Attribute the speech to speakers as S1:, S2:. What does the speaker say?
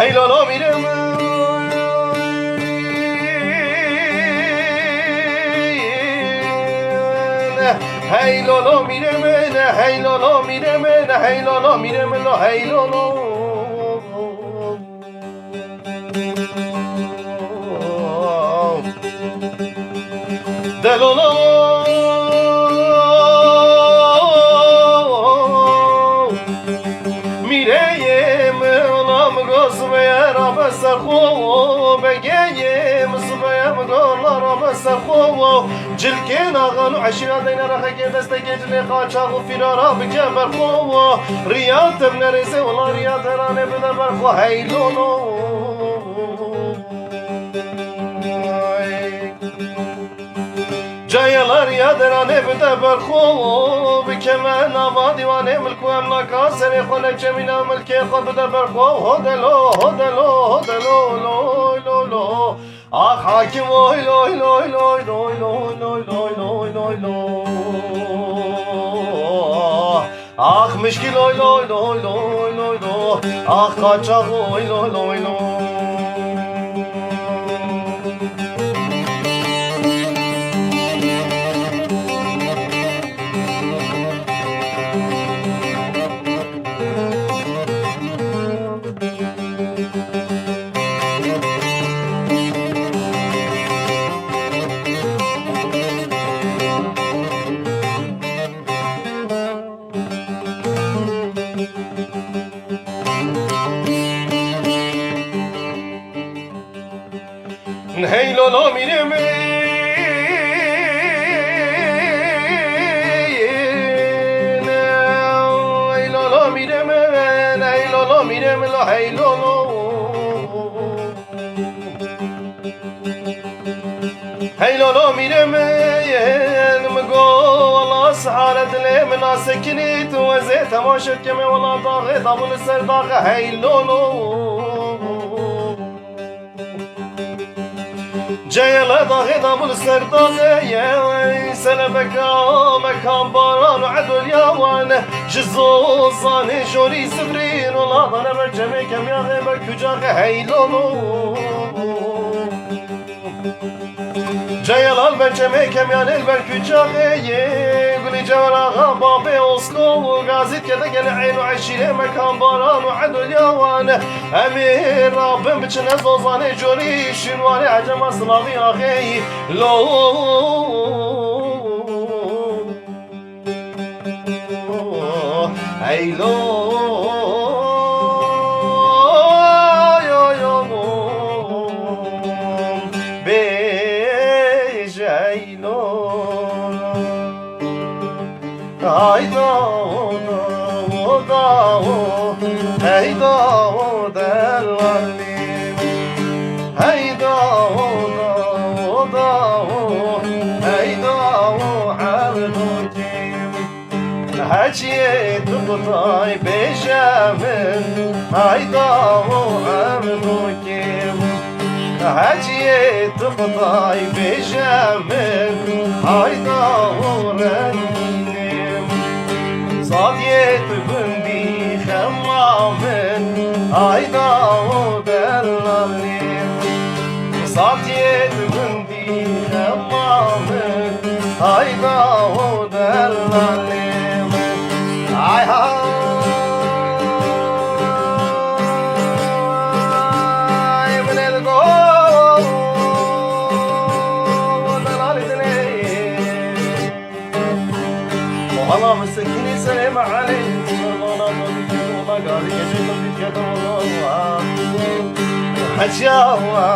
S1: Hey lolo mirem hey lolo mirem hey lolo mirem hey lolo mirem lo hey lolo de lolo سرخو بگیم صبحیم گرلارم سرخو جلکین آغانو عشیرا دینا رخی دسته جلی خاچاق و فرارا بکم برخو ریاتم نرسه ولا ریات رانه بده برخو هیلونو جایلار یادرانه بده برخو بکمن آوا دیوانه ملکو املاکا سری خونه جمینا ملکی خود بده برخو هدلو هدلو هدلو لوی لوی لو آخ حاکم وی لوی لوی لوی لوی لوی لوی لوی لوی لوی لوی آخ مشکی لوی لوی لوی لوی لوی لوی آخ قاچاق وی لوی لوی لوی Hey lolo mireme hey lolo mireme hey lolo mireme lo hey lolo hey lolo mireme نمگو والله سعادت لي من سكنت وزيت ماشت كمي والله ضاغي ضابل السر ضاغي hey lolo جايلا ضاغي ضابل السر ضاغي سلبك مكان باران وعدو اليوان جزو صاني جوري سفرين والله ضنا برجمي كم يا غيبك وجاغي hey lolo جايلا البرجمي كم يا البرك وجاغي قولي جورا غابابي وصلو وغازيت كذا قل عين وعشيري مكان باران وعدو اليوان امير رابن بچنا زوزاني جوري شنواني عجم اصلامي اخي لو اي لو Ay dağ dağ hey dağ dervalim hey dağ dağ hey dağ abdukim haciyet qutay bejamin hey dağ abdukim haciyet qutay bejamin hey dağ صاديت بندي خمامن هايدا ودلالي صاديت بندي خمامن هايدا ودلالي هاي هاي من القول ودلالي دلي والله مسكيني سلام عليك والله قال يجي لك كذا والله حجاوة